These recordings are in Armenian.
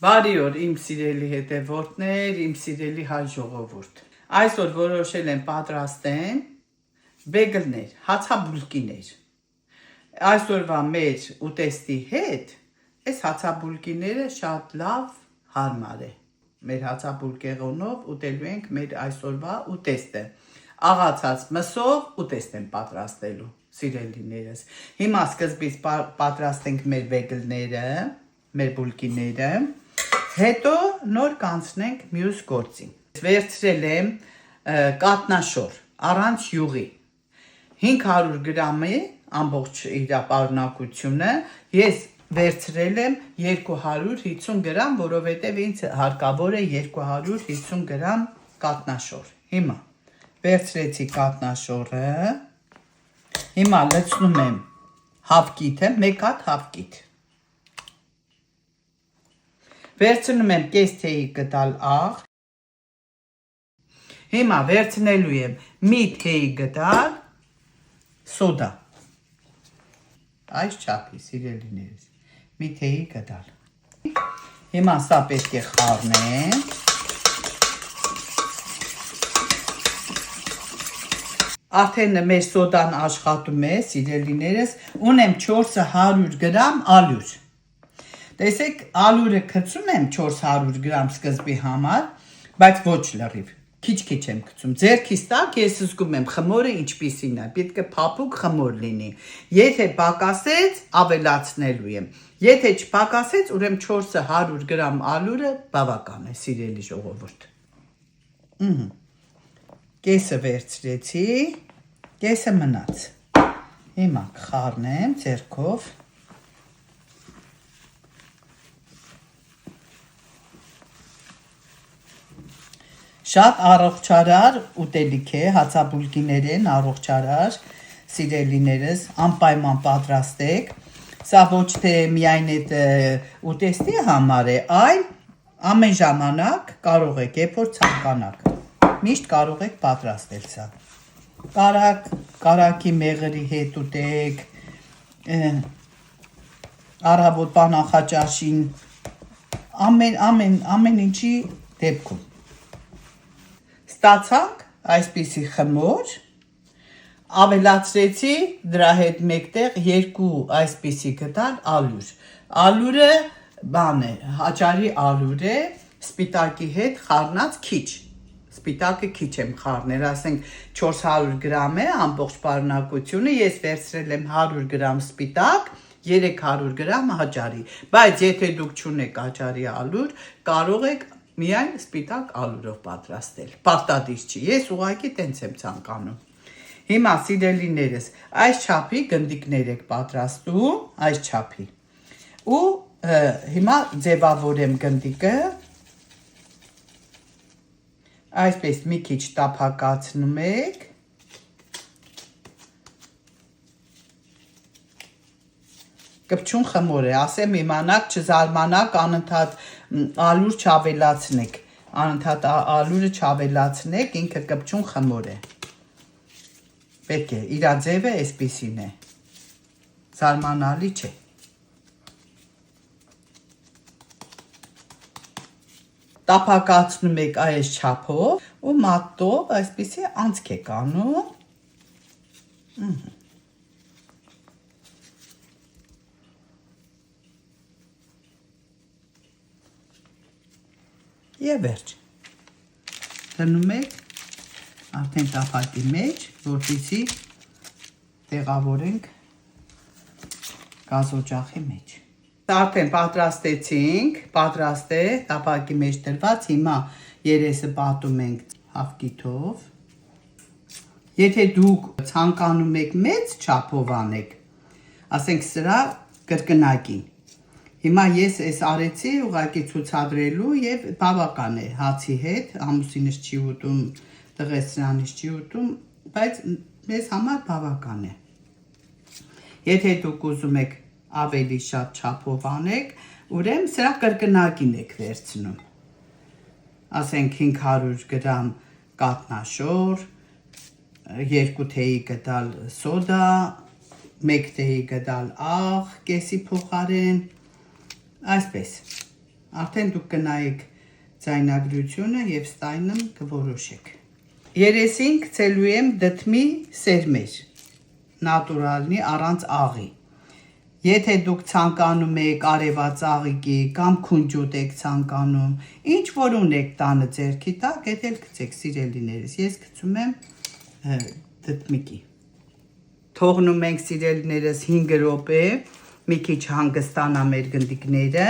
Բարի օր իմ սիրելի հետևորդներ, իմ սիրելի հայ ժողովուրդ։ Այսօր որոշել եմ պատրաստեմ բեգլներ, հացաբուլկիներ։ Այսօրվա մեր ուտեստի հետ այս հացաբուլկիները շատ լավ հարմար է։ Մեր հացաբուլկեղենով ուտելու ենք մեր այսօրվա ուտեստը։ Աղացած մսով ուտեստ եմ պատրաստելու, սիրելիներս։ Հիմա սկզբից պատրաստենք մեր բեգլները, մեր բուլկիները, հետո նոր կանցնենք մյուս գործին։ Վերցրել եմ կատնաշոր, առանց յուղի, 500 գրամի ամբողջ իր պարունակությունը, ես վերցրել եմ 250 գրամ, որովհետև ինձ հարկավոր է 250 գրամ կատնաշոր։ Հիմա վերցրեցի կատնաշորը, հիմա լցնում եմ հավկիթը, մեկ հատ հավկիթ։ Վերցնում եմ կես թեյի գդալ աղ, հիմա վերցնելու եմ մի թեյի գդալ սոդա, այս չափի սիրելիներս, մի թեյի գդալ, հիմա սա պետք է խառնեմ, արդեն մեր սոդան աշխատում է, սիրելիներս, ունեմ 400 գրամ ալյուր, տեսեք ալյուրը գցում եմ 400 գրամ սկզբի համար, բայց ոչ լրիվ, քիչ եմ գցում, ձեռքիս տակ ես զգում եմ խմորը ինչպիսին է, պետք է փափուկ խմոր լինի, եթե պակասեց ավելացնելու եմ, եթե չպակասեց ուրեմն 400 գրամ ալյուրը բավական է, սիրելի ժողովուրդ, կեսը վերցրեցի, կեսը մնաց, հիմա կխառնեմ ձեռքով, շատ առողջարար ուտելիք է, հացաբուլկիներ են առողջարար, սիրելիներս, անպայման պատրաստեք, սա ոչ թե միայն այդ ուտեստի համար է, այլ ամեն ժամանակ կարող եք, երբ որ ցանկանաք, միշտ կարող եք պատրաստել սա, կարակի մեղրի հետ ուտեք, առավոտ նախաճաշին, ամեն ինչի դեպքում, ստացանք այսպիսի խմոր, ավելացրեցի դրա հետ մեկտեղ 2 այսպիսի գտալ ալյուր, ալյուրը հաճարի ալյուր է, սպիտակի հետ խառնած քիչ, սպիտակը քիչ եմ խառնել, ասենք 400 գրամ է ամբողջ պարունակությունը, ես վերցրել եմ 100 գրամ սպիտակ, 300 գրամ հաճարի, բայց եթե դուք չունեք հաճարի ալյուր, կարող եք միայն սպիտակ ալյուրով պատրաստել, պարտադիր չի, ես ուղղակի տենց եմ ցանկանում, հիմա սիրելիներս, այս չափի գնդիկներ եք պատրաստում, այս չափի, ու հիմա ձևավորեմ գնդիկը, այսպես մի քիչ տափակացնում եք, կպչուն խմոր է, ասեմ իմանաք, չզարմանաք, անընդհատ ալյուր չավելացնեք, անընդհատ ալյուրը չավելացնեք, ինքը կպչուն խմոր է, պետք է, իրա ձևը այսպիսին է, զարմանալի չէ, տափակացնում եք այս չափով ու մատով այսպիսի անցք եք անում, և վերջ, դնում եք արդեն տափակի մեջ, որպեսզի տեղավորենք գազօջախի մեջ։ Արդեն պատրաստեցինք, պատրաստ է, տափակի մեջ դրված, հիմա երեսը պատում ենք հավկիթով։ Եթե դուք ցանկանում եք մեծ չափով անեք, ասենք սրա կրկնակին, հիմա ես այս արեցի ուղղակի ցուցադրելու և բավական է հացի հետ, ամուսինս չի ուտում, տղես սրանից չի ուտում, բայց մեզ համար բավական է։ Եթե դուք ուզում եք ավելի շատ չափով անեք, ուրեմն սրա կրկնակին եք վերցնում։ Ասենք 500 գրամ կատնաշոր, 2 թեյի գդալ սոդա, 1 թեյի գդալ աղ, կեսի փոխարեն, այսպես, Արդեն դուք կնայեք ձայնագրությունը եւ ստայնը կորոշեք։ Երեսին գցելու եմ դդմի սերմեր, նատուրալնի առանց աղի։ Եթե դուք ցանկանում եք արևածաղիկի կամ քունջոտ եք ցանկանում, ինչ որ ունեք տանը ձեռքի տակ, դա էլ գցեք սիրելիներս։ Ես գցում եմ դդմիկի։ Թողնում ենք սիրելիներս 5 րոպե, մի քիչ հանգստանա մեր գնդիկները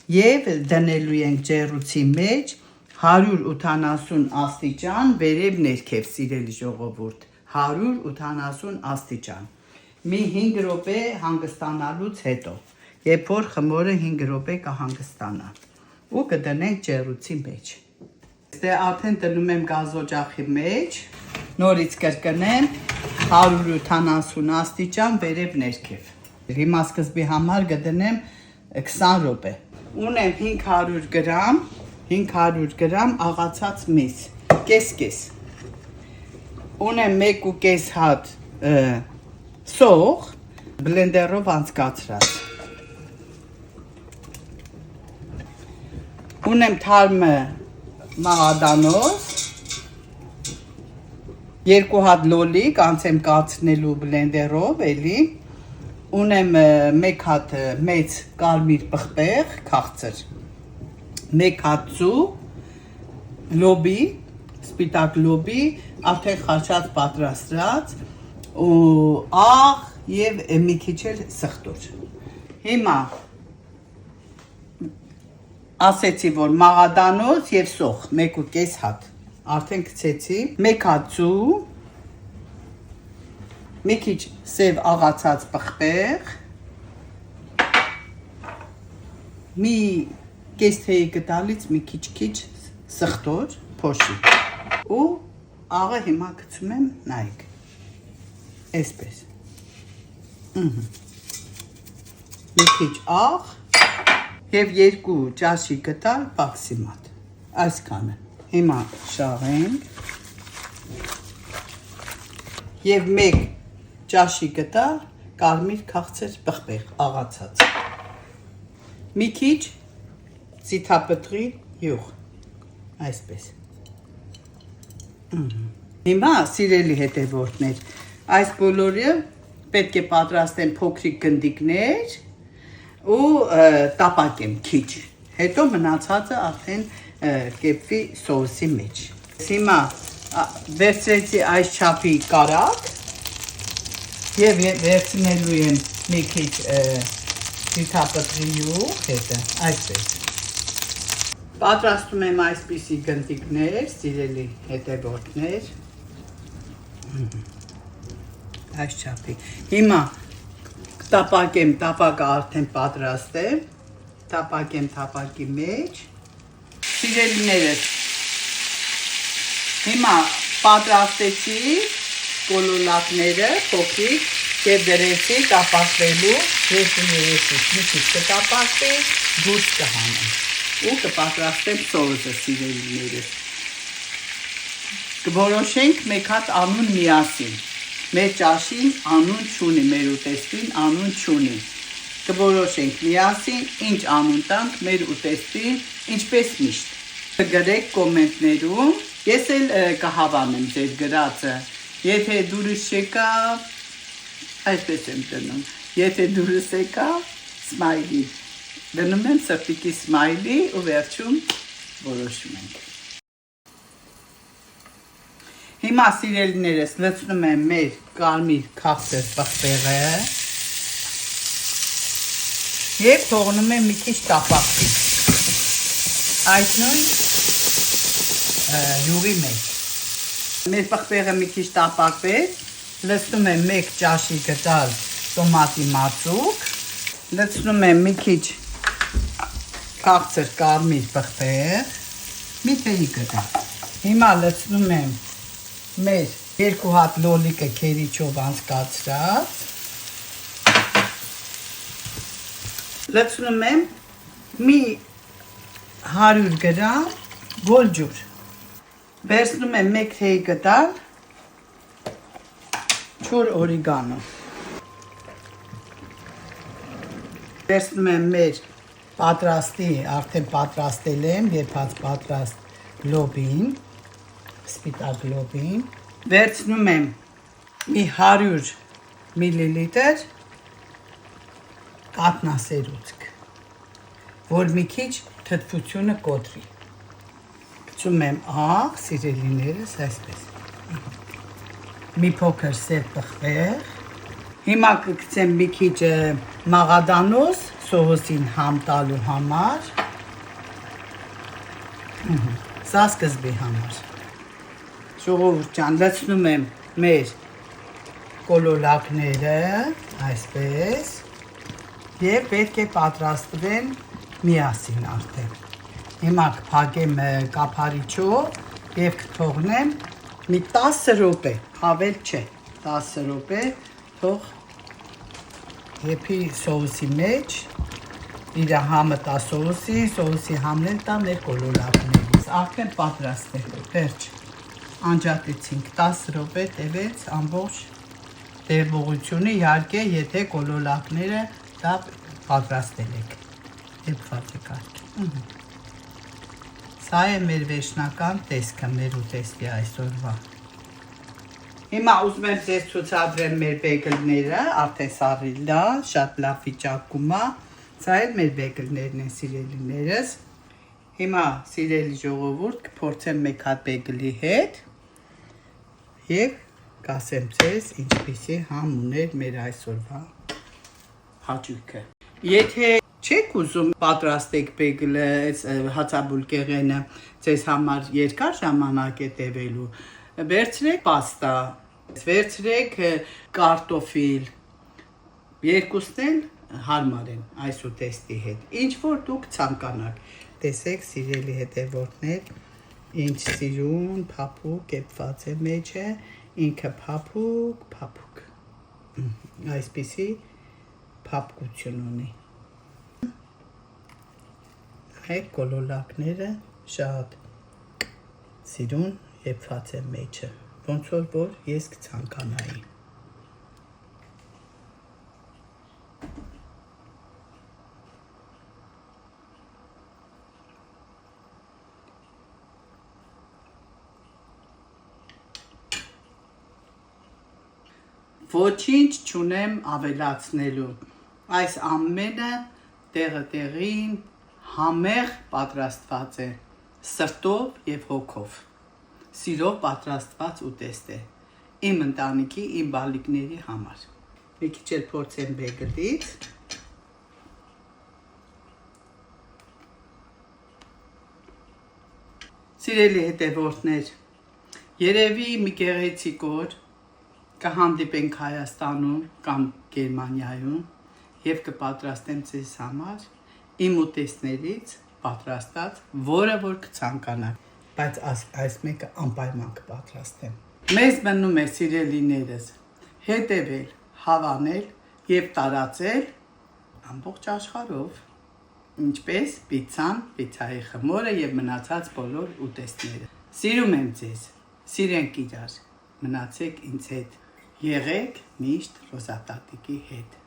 եւ դնելու ենք ջեռուցի մեջ 180 աստիճան վերև ներքև սիրելի ժողովուրդ 180 աստիճան մի 5 րոպե հանգստանալուց հետո երբ որ խմորը 5 րոպե կհանգստանա ու կդնենք ջեռուցի մեջ դե արդեն դնում եմ գազօջախի մեջ նորից կրկնեմ 180 աստիճան վերև ներքև հիմա սկզբի համար կդնեմ 20 րոպե ունեմ 500 գրամ աղացած միս, կես, ունեմ 1.5 հատ սող, բլենդերով անցկացրած, ունեմ թարմը մաղադանոց, 2 հատ լոլիկ, անցեմ կացնելու բլենդերով, էլի, ունեմ 1 հատ մեծ կարմիր պղպեղ, քաղցր, 1 հատ ծու, լոբի, սպիտակ լոբի, արդեն խաշած պատրաստած, ու աղ և մի քիչ էլ սխտոր։ Հիմա ասեցի, որ մաղադանոց և սող, 1.5 հատ, արդեն գցեցի, 1 հատ ծու, մի քիչ սև աղացած պղպեղ, մի կես թեյի գդալից մի քիչ սխտոր, փոշի, ու աղը հիմա գցում եմ նայեք, այսպես, մի քիչ աղ և 2 ճաշի գդալ բաքսիմատ, այսքանը, հիմա շաղենք, և 1 ճաշի գտալ կարմիր քաղցր պղպեղ աղացած մի քիչ ձիթապտղի յուղ այսպես հիմա սիրելի հետևորդներ այս բոլորը պետք է պատրաստեմ փոքրիկ գնդիկներ ու տապակեմ քիչ հետո մնացածը արդեն կեպվի սոուսի մեջ հիմա վերցրեցի այս չափի կարակ և վերցնելու եմ մի քիչ ձիթապտղի յուղ հետը, այսպես։ Պատրաստում եմ այսպիսի գնդիկներ, սիրելի հետևորդներ։ Այս չափի։ Հիմա տապակեմ, տապակը արդեն պատրաստ է, տապակեմ տապակի մեջ։ Սիրելիներս, հիմա պատրաստեցի կոլոլակները փոքրիկ եւ դրեցի տապակվելու երեսից մի քիչ կտապակվի դուրս կհանեմ ու կպատրաստեմ սոուսը սիրելիներս կորոշենք 1 հատ անուն միասին մեր ճաշին անուն չունի մեր ուտեստին անուն չունի կորոշենք միասին ինչ անուն տանք մեր ուտեստին ինչպես միշտ գրեք կոմենտներում ես էլ կհավանեմ ձեր գրածը Եթե դուրս եկավ, այսպես եմ դնում, եթե դուրս եկավ, սմայլի, դնում եմ սրտիկի սմայլի ու վերջում որոշում ենք։ Հիմա սիրելիներս լցնում եմ մեր կարմիր քաղցր պղպեղը և թողնում եմ մի քիչ տապակվի, այդ նույն յուղի մեջ։ Մեր պղպեղը մի քիչ տապակվեց, լցնում եմ 1 ճաշի գդալ տոմատի մածուկ, լցնում եմ մի քիչ քաղցր կարմիր պղպեղ, մի թեյի գդալ։ Հիմա լցնում եմ մեր 2 հատ լոլիկը քերիչով անցկացրած, լցնում եմ մի 100 գրամ գոլջուր, վերցնում եմ 1 թեյի գդալ չոր օրիգանո, վերցնում եմ մեր պատրաստի, արդեն պատրաստել եմ, եփած պատրաստ լոբին, սպիտակ լոբին, վերցնում եմ մի 100 միլիլիտր կատնասերուցք, որ մի քիչ թթվությունը կոտրի։ Գցում եմ աղ, սիրելիներս, այսպես։ Մի փոքր սև պղպեղ։ Հիմա կգցեմ մի քիչ մաղադանոս սոուսին համ տալու համար։ Սա սկզբի համար։ Ժողովուրդ ջան, լցնում եմ մեր կոլոլակները, այսպես, և պետք է պատրաստվեն միասին արդեն։ Հիմա կփակեմ կափարիչով և կթողնեմ մի 10 րոպե, ավել չէ, 10 րոպե թող եփի սոուսի մեջ, իր համը տա սոուսի, սոուսի համն էլ տա մեր կոլոլակներից, արդեն պատրաստ է, վերջ, անջատեցինք, 10 րոպե տևեց ամբողջ տերողությունը, իհարկե, եթե կոլոլակները դա պատրաստել եք, եփված եք արդեն։ Սա է մեր վերջնական տեսքը, մեր ուտեստի այսօրվա։ Հիմա ուզում եմ ձեզ ցուցադրեմ մեր բեգլները, արդեն սառիլա, շատ լավ վիճակում է, սա էլ մեր բեգլներն են, սիրելիներս։ Հիմա սիրելի ժողովուրդ կփորձեմ մեկ հատ բեգլի հետ և կասեմ ձեզ ինչպիսի համ ուներ մեր այսօրվա հաճույքը։ Եթե չեք ուզում պատրաստեք բեգլը, հացաբուլկեղենը ձեզ համար երկար ժամանակ է տևելու, վերցրեք պաստա, վերցրեք կարտոֆիլ, երկուսն էլ հարմար են այս ուտեստի հետ, ինչ որ դուք ցանկանաք, տեսեք սիրելի հետևորդներ, ինչ սիրուն, փափուկ կեպված է մեջը, ինքը փափուկ, այսպիսի փափկություն ունի։ Այդ կոլոլակները շատ սիրուն եփված է մեջը, ոնց որ ես կցանկանայի։ Ոչինչ չունեմ ավելացնելու, այս ամենը տեղը տեղին համեղ պատրաստված է, սրտով և հոգով, սիրով պատրաստված ուտեստ է, իմ ընտանիքի, իմ բալիկների համար։ Մի քիչ էլ փորձեմ բեգլից։ Սիրելի հետևորդներ, երևի մի գեղեցիկ օր կհանդիպենք Հայաստանում կամ Գերմանիայում և կպատրաստեմ ձեզ համար իմ ուտեստներից պատրաստած, որը որ կցանկանաք, բայց այս մեկը անպայման կպատրաստեմ։ Մեզ մնում է սիրելիներս հետևել, հավանել և տարածել ամբողջ աշխարհով, ինչպես պիցցան, պիցցայի խմորը և մնացած բոլոր ուտեստները։ Սիրում եմ ձեզ, սիրենք իրար, մնացեք ինձ հետ, եղեք միշտ Ռոզա տատիկի հետ։